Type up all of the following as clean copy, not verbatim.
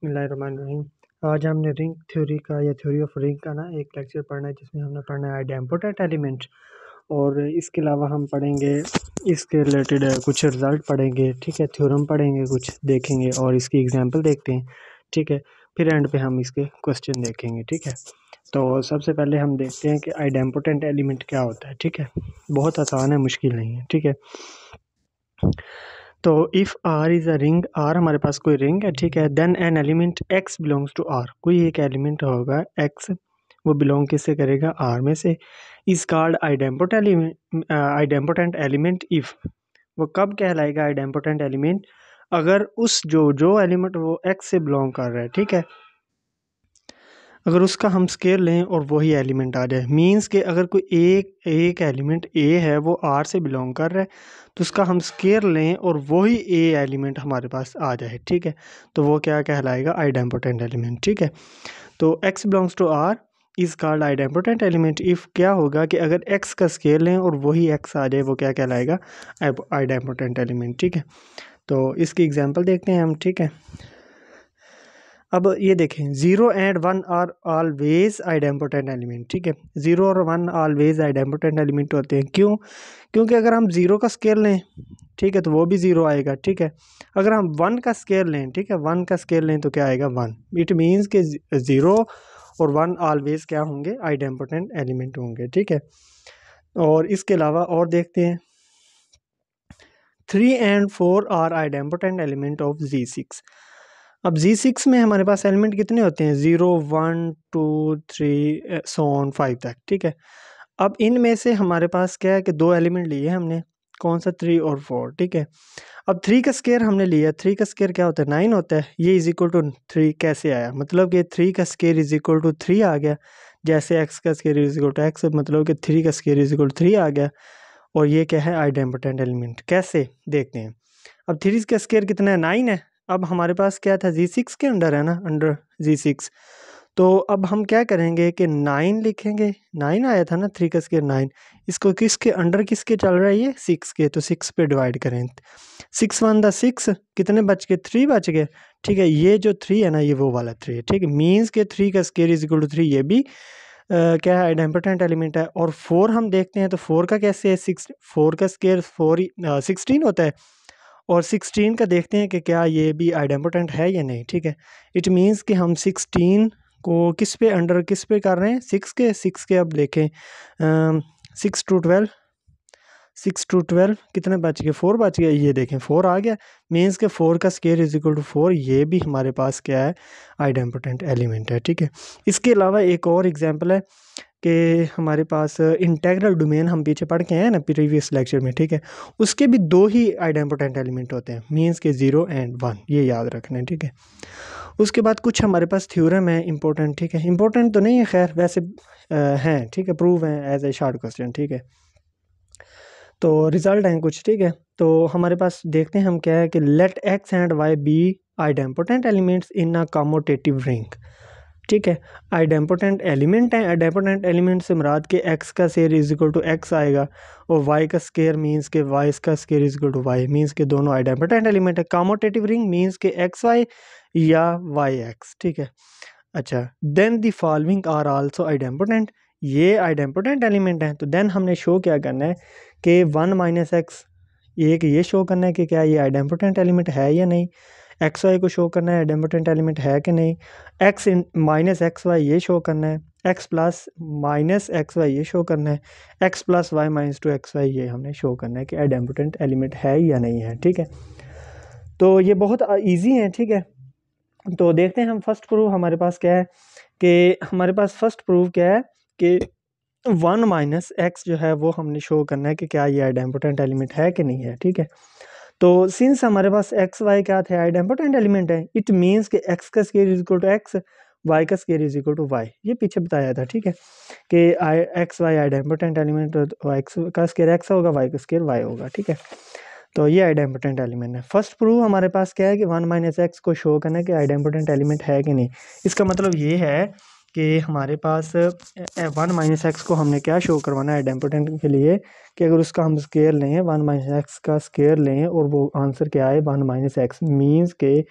बिस्मिल्लाहिर्रहमानिर्रहीम। आज हमने रिंग थ्योरी का या थ्योरी ऑफ रिंग का ना एक लेक्चर पढ़ना है, जिसमें हमने पढ़ना है आइडेम्पोटेंट एलिमेंट। और इसके अलावा हम पढ़ेंगे इसके रिलेटेड कुछ रिज़ल्ट पढ़ेंगे, ठीक है, थ्योरम पढ़ेंगे, कुछ देखेंगे और इसकी एग्जांपल देखते हैं, ठीक है। फिर एंड पे हम इसके क्वेश्चन देखेंगे, ठीक है। तो सबसे पहले हम देखते हैं कि आइडेम्पोटेंट एलिमेंट क्या होता है, ठीक है। बहुत आसान है, मुश्किल नहीं है, ठीक है। तो if R is a ring, R हमारे पास कोई रिंग है, ठीक है। Then an element x belongs to R, कोई एक एलिमेंट होगा एक्स, वो बिलोंग किससे करेगा, आर में से। Is called idempotent element if, वो कब कहलाएगा आइडेम्पोटेंट एलिमेंट, अगर उस जो एलिमेंट वो एक्स से बिलोंग कर रहा है, ठीक है, अगर उसका हम स्केयर लें और वही एलिमेंट आ जाए। मींस कि अगर कोई एक एलिमेंट ए है, वो आर से बिलोंग कर रहा है, तो उसका हम स्केयर लें और वही ए एलिमेंट हमारे पास आ जाए, ठीक है, तो वो क्या कहलाएगा, आइडेम्पोटेंट एलिमेंट, ठीक है। तो x belongs to R is called idempotent element if क्या होगा कि अगर एक्स का स्केयर लें और वही एक्स आ जाए, वो क्या कहलाएगा, आइडेम्पोटेंट एलिमेंट, ठीक है। तो इसकी एग्जांपल देखते हैं हम, ठीक है। अब ये देखें, 0 and 1 are always idempotent element, ठीक है। 0 और 1 ऑलवेज आइडेम्पोटेंट एलिमेंट होते हैं, क्यों? क्योंकि अगर हम 0 का स्केयर लें, ठीक है, तो वो भी 0 आएगा, ठीक है। अगर हम 1 का स्केयर लें, ठीक है, 1 का स्केयर लें तो क्या आएगा, 1। इट मीन्स कि 0 और 1 ऑलवेज क्या होंगे, आइडेम्पोटेंट एलिमेंट होंगे, ठीक है। और इसके अलावा और देखते हैं, 3 and 4 are idempotent element of Z6। अब Z6 में हमारे पास एलिमेंट कितने होते हैं, 0 1 2 3 सो ऑन 5 तक, ठीक है। अब इनमें से हमारे पास क्या है कि दो एलिमेंट लिए हमने, कौन सा, 3 और 4, ठीक है। अब 3 का स्केयर हमने लिया, 3 का स्केयर क्या होता है, 9 होता है। ये इज इक्वल टू 3 कैसे आया, मतलब कि 3 का स्केयर इज इक्वल टू 3 आ गया, जैसे एक्स का square is equal to x, मतलब कि 3 का स्केयर इज इक्वल टू 3 आ गया। और ये क्या है, आइडेम्पोटेंट एलिमेंट। कैसे देखते हैं। अब 3 का स्केयर कितना है, 9 है। अब हमारे पास क्या था, Z6 के अंडर है ना, अंडर Z6। तो अब हम क्या करेंगे कि 9 लिखेंगे, 9 आया था ना, 3 का स्केयर 9, इसको किसके अंडर, किसके चल रहा है, ये 6 के, तो 6 पे डिवाइड करें। 6 1 6, कितने बच गए, 3 बच गए, ठीक है। ये जो 3 है ना, ये वो वाला 3 है, ठीक है। मीन्स के 3 का स्केयर इज इक्वल टू 3, ये भी क्या है, आइडेम्पोटेंट एलिमेंट है। और 4 हम देखते हैं, तो 4 का कैसे है, 4 का स्केयर 16 होता है। और 16 का देखते हैं कि क्या ये भी आइडेम्पोटेंट है या नहीं, ठीक है। इट मीन्स कि हम 16 को किस पे अंडर, किस पे कर रहे हैं, 6 के। अब देखें, 6 टू 12 कितने बच गए, 4 बच गए, ये देखें 4 आ गया। मीन्स के 4 का स्केयर इज इक्वल टू 4, ये भी हमारे पास क्या है, आइडेम्पोटेंट एलिमेंट है, ठीक है। इसके अलावा एक और एग्जांपल है कि हमारे पास इंटेग्रल डोमेन हम पीछे पढ़ के आए हैं ना प्रीवियस लेक्चर में, ठीक है। उसके भी दो ही आइडेम्पोटेंट एलिमेंट होते हैं, मीन्स के 0 एंड 1, ये याद रखना है, ठीक है। उसके बाद कुछ हमारे पास थ्योरम है इंपॉर्टेंट, ठीक है। इंपॉर्टेंट तो नहीं है, खैर वैसे हैं, ठीक है, प्रूव हैं एज ए शॉर्ट क्वेश्चन, ठीक है। तो रिजल्ट हैं कुछ, ठीक है। तो हमारे पास देखते हैं हम क्या है कि let x and y be idempotent elements in a commutative ring, ठीक है। आइडेम्पोटेंट एलिमेंट है, आइडेम्पोटेंट एलिमेंट से मुराद के एक्स का square is equal to x आएगा, और वाई का स्केयर मीन्स के वाई का square is equal to y, means के दोनों आइडेम्पोटेंट एलिमेंट है। कम्यूटेटिव रिंग मीन्स के एक्स वाई या वाई एक्स, ठीक है। अच्छा, then the following are also idempotent, ये आइडेम्पोटेंट एलिमेंट हैं। तो देन हमने शो क्या करना है कि 1 माइनस एक्स, एक ये शो करना है कि क्या ये आइडेम्पोटेंट एलिमेंट है या नहीं। एक्स वाई को शो करना है आइडेम्पोटेंट एलिमेंट है कि नहीं। X in minus x y ये शो करना है। X plus minus x y ये शो करना है। X plus y minus two x y ये हमने शो करना है कि आइडेम्पोटेंट एलिमेंट है या नहीं है, ठीक है। तो ये बहुत ईजी है, ठीक है। तो देखते हैं हम फर्स्ट प्रूफ हमारे पास क्या है, कि हमारे पास फर्स्ट प्रूफ क्या है कि 1 माइनस एक्स जो है वो हमने शो करना है कि क्या ये आइडेम्पोटेंट एलिमेंट है कि नहीं है, ठीक है। तो सिंस हमारे पास एक्स वाई क्या थे, आइडेम्पोटेंट एलिमेंट है, इट मीन्स कि एक्स का square is equal to x, y का square is equal to y, ये पीछे बताया था, ठीक है, कि x y idempotent element, x का स्केयर एक्स होगा, वाई का स्केयर वाई होगा, ठीक है। तो ये आइडेम्पोटेंट एलिमेंट है। फर्स्ट प्रूफ हमारे पास क्या है कि 1 माइनस एक्स को शो करना है कि आइडेम्पोटेंट एलिमेंट है कि नहीं। इसका मतलब ये है कि हमारे पास 1 माइनस एक्स को हमने क्या शो करवाना है आइडेम्पोटेंट के लिए, कि अगर उसका हम स्केयर लें, 1 माइनस एक्स का स्केयर लें और वो आंसर क्या आए 1 माइनस एक्स, मीन्स के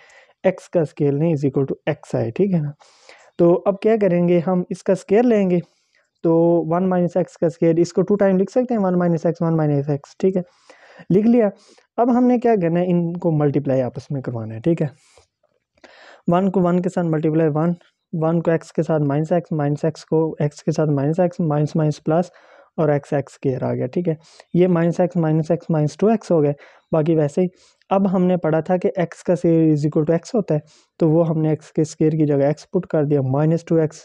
एक्स का स्केयर लें इज इक्वल टू एक्स आए, ठीक है ना। तो अब क्या करेंगे, हम इसका स्केयर लेंगे, तो 1 माइनस एक्स का स्केयर, इसको 2 टाइम लिख सकते हैं, 1 माइनस एक्स 1 माइनस एक्स, ठीक है, लिख लिया। अब हमने क्या करना है, इनको मल्टीप्लाई आपस में करवाना है, ठीक है। 1 को 1 के साथ मल्टीप्लाई 1, 1 को एक्स के साथ माइनस एक्स को एक्स के साथ minus x, minus minus plus, और एक्स एक्स स्केयर आ गया, ठीक है। ये माइनस एक्स माइनस 2x हो गए। बाकी वैसे ही अब हमने पढ़ा था कि एक्स का square is equal to x होता है, तो वो हमने एक्स के स्केयर की जगह एक्स पुट कर दिया, -2x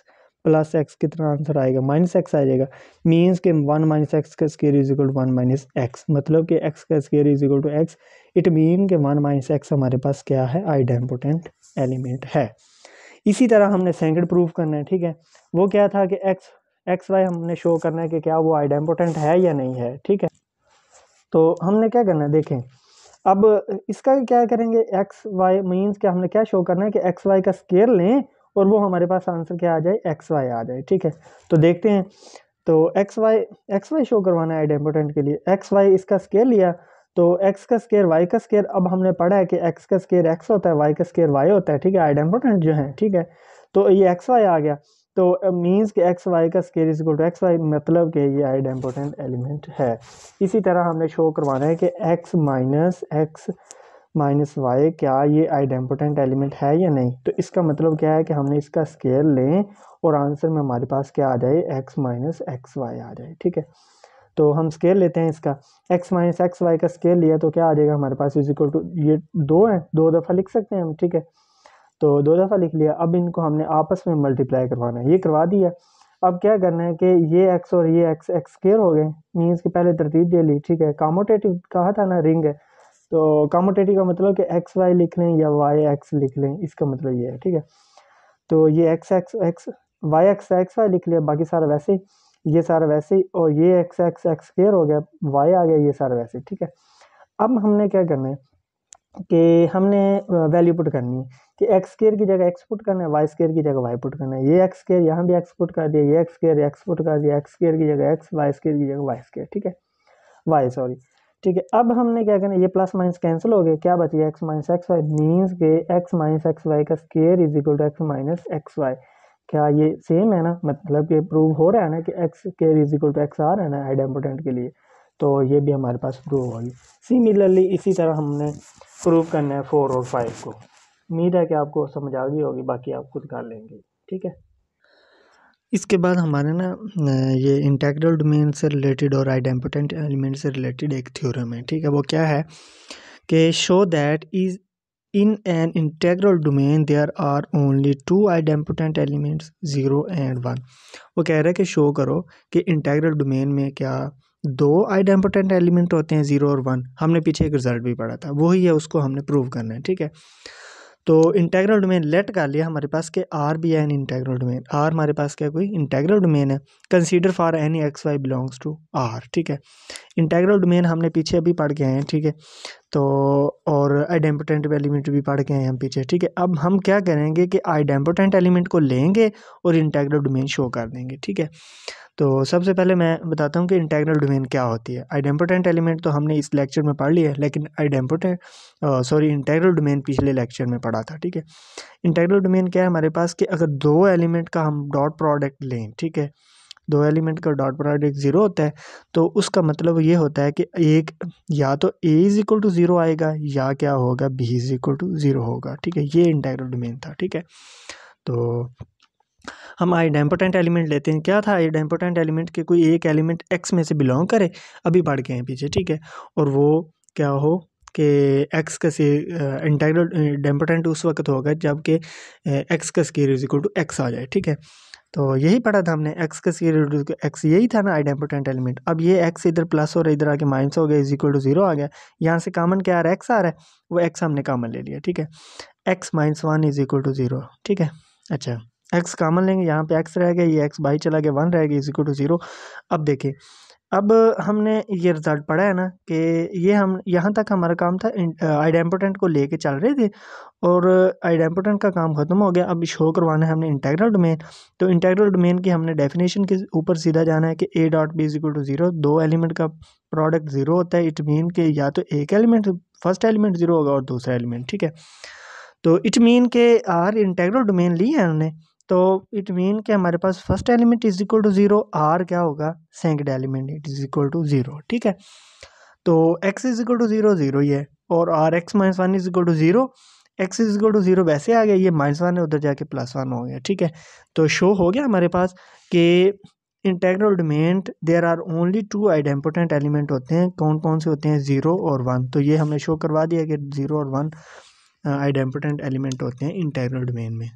प्लस एक्स, कितना आंसर आएगा, -x आ जाएगा। मीन्स के 1 माइनस एक्स का square is equal to 1 minus x, मतलब कि एक्स का square is equal to x. It mean के 1 माइनस एक्स हमारे पास क्या है, आइडेम्पोटेंट एलिमेंट है। इसी तरह हमने सेकंड प्रूफ करना है, ठीक है। वो क्या था कि एक्स वाई हमने शो करना है कि क्या वो आइडेम्पोटेंट है या नहीं है, ठीक है। तो हमने क्या करना है, देखें अब इसका क्या करेंगे, एक्स वाई मीन्स कि हमने क्या शो करना है कि एक्स वाई का स्केयर लें और वो हमारे पास आंसर क्या आ जाए, एक्स वाई आ जाए, ठीक है। तो देखते हैं, तो एक्स वाई शो करवाना है आइडेम्पोटेंट के लिए, एक्स वाई इसका स्केयर लिया, तो एक्स का स्केयर वाई का स्केयर, अब हमने पढ़ा है कि एक्स का स्केयर एक्स होता है, वाई का स्केयर वाई होता है, ठीक है, आइडेम्पोटेंट जो है, ठीक है। तो ये एक्स वाई आ गया, तो मीन्स कि एक्स वाई का square is equal to x y, मतलब कि ये आइडेम्पोटेंट एलिमेंट है। इसी तरह हमने शो करवाना है कि एक्स माइनस वाई क्या ये आइडेम्पोटेंट एलिमेंट है या नहीं। तो इसका मतलब क्या है कि हमने इसका स्केयर लें और आंसर में हमारे पास क्या आ जाए, एक्स माइनस एक्स वाई आ जाए, ठीक है। तो हम स्केयर लेते हैं इसका, एक्स माइनस एक्स वाई का स्केयर लिया तो क्या आ जाएगा हमारे पास, इज इक्वल टू, ये 2 है, 2 दफ़ा लिख सकते हैं हम, ठीक है। तो 2 दफ़ा लिख लिया। अब इनको हमने आपस में मल्टीप्लाई करवाना है, ये करवा दिया। अब क्या करना है कि ये एक्स और ये एक्स एक्स स्केयर हो गए, मीन्स की पहले तरतीब दे ली, ठीक है। कॉमोटेटिव कहा था ना, रिंग है, तो कॉमोटेटिव का मतलब कि एक्स वाई लिख लें या वाई एक्स लिख लें, इसका मतलब ये है, ठीक है। तो ये x x x y x y लिख लिया, बाकी सारा वैसे ही, ये सारा वैसे ही, और ये एक्स एक्स एक्स स्केयर हो गया, वाई आ गया, ये सारा वैसे ही, ठीक है। अब हमने क्या करना है कि हमने वैल्यू पुट करनी है कि एक्स स्केयर की जगह एक्स पुट करना है, वाई स्केयर की जगह वाई पुट करना है। ये एक्स स्केयर यहाँ भी एक्स पुट कर दिया, ये एक्स स्केयर एक्स पुट कर दिया, एक्स स्केयर की जगह एक्स, वाई स्केयर की जगह वाई स्केयर, ठीक है, वाई सॉरी, ठीक है। अब हमने क्या करना है, ये प्लस माइनस कैंसिल हो गए, क्या बच गया, x minus x y, means के एक्स माइनस एक्स वाई का square is equal to x minus x y. क्या ये सेम है ना, मतलब कि प्रूव हो रहा है ना कि x square is equal to x आ रहा है ना आइडेम्पोटेंट के लिए, तो ये भी हमारे पास प्रूव होगी। सिमिलरली इसी तरह हमने प्रूव करना है 4 और 5 को। उम्मीद है कि आपको समझ आ गई होगी, बाकी आप खुद कर लेंगे, ठीक है। इसके बाद हमारे ना ये इंटेग्रल डोमेन से रिलेटेड और आइडेम्पोटेंट एलिमेंट से रिलेटेड एक थ्योरम है, ठीक है। वो क्या है कि show that is in an integral domain there are only 2 idempotent elements 0 and 1। वो कह रहा है कि शो करो कि इंटेग्रल डोमेन में क्या 2 आइडेम्पोटेंट एलिमेंट होते हैं, 0 और 1। हमने पीछे एक रिजल्ट भी पढ़ा था, वही है, उसको हमने प्रूव करना है, ठीक है। तो इंटेग्रल डोमेन लेट कर लिया हमारे पास के आर भी है एन इंटेग्रल डोमेन, आर हमारे पास क्या कोई इंटेग्रल डोमेन है। Consider for any x y belongs to R, ठीक है। इंटेग्रल डोमेन हमने पीछे अभी पढ़ के आए हैं, ठीक है। तो और आइडेम्पोटेंट एलिमेंट भी पढ़ के आए हैं हम पीछे, ठीक है। अब हम क्या करेंगे कि आइडेम्पोटेंट एलिमेंट को लेंगे और इंटेग्रल डोमेन शो कर देंगे, ठीक है। तो सबसे पहले मैं बताता हूँ कि इंटेग्रल डोमेन क्या होती है। आइडेम्पोटेंट एलिमेंट तो हमने इस लेक्चर में पढ़ लिया है, लेकिन इंटेग्रल डोमेन पिछले लेक्चर में पढ़ा था, ठीक है। इंटेग्रल डोमेन क्या है हमारे पास कि अगर 2 एलिमेंट का हम डॉट प्रोडक्ट लें, ठीक है, 2 एलिमेंट का डॉट प्रोडक्ट 0 होता है, तो उसका मतलब ये होता है कि एक या तो a इज इक्वल टू 0 आएगा या क्या होगा, b इज इक्वल टू 0 होगा, ठीक है। ये इंटेग्रल डोमेन था, ठीक है। तो हम आइडेम्पोटेंट एलिमेंट लेते हैं, क्या था आइडेम्पोटेंट एलिमेंट के कोई एक एलिमेंट एक्स में से बिलोंग करे, अभी पढ़ के हैं पीछे, ठीक है। और वो क्या हो कि एक्स का से इंटेग्रल आइडेम्पोटेंट उस वक्त होगा जबकि एक्स का square is equal to x आ जाए, ठीक है। तो यही पढ़ा था हमने, एक्स का स्केयर एक्स, यही था ना आइडेम्पोटेंट एलिमेंट। अब ये एक्स इधर प्लस और इधर आके माइनस हो गया, इज इक्वल टू 0 आ गया। यहाँ से कॉमन क्या आ रहा है, एक्स आ रहा है, वो एक्स हमने कॉमन ले लिया, ठीक है। X minus 1 is equal to 0, ठीक है। अच्छा, एक्स कॉमन लेंगे, यहाँ पे एक्स रह गया, ये एक्स बाई चला गया, 1 रह गया, इज इक्वल टू 0। अब देखिए, अब हमने ये रिजल्ट पढ़ा है ना कि ये हम यहाँ तक हमारा काम था आइडेम्पोटेंट को लेके चल रहे थे और आइडेम्पोटेंट का काम खत्म हो गया। अब शो करवाना है हमने इंटेग्रल डोमेन। तो इंटेग्रल डोमेन की हमने डेफिनेशन के ऊपर सीधा जाना है कि a dot b is equal to 0, 2 element का प्रोडक्ट 0 होता है। इट मीन कि या तो एक एलिमेंट फर्स्ट एलिमेंट 0 होगा और दूसरा एलिमेंट, ठीक है। तो इट मीन के आर इंटेग्रल डोमेन ली है हमने, तो इट मीन के हमारे पास first element is equal to 0, R क्या होगा second element it is equal to 0, ठीक है। तो x इज इक्वल टू 0 0 ही है, और R x minus one is equal to 0, x is equal to 0 वैसे आ गया, ये -1 है उधर जाके +1 हो गया, ठीक है। तो शो हो गया हमारे पास कि integral domain there are only 2 idempotent element होते हैं, कौन कौन से होते हैं 0 और 1। तो ये हमने शो करवा दिया कि 0 और 1 आइडेम्पोटेंट एलिमेंट होते हैं इंटेग्रल डोमेन में।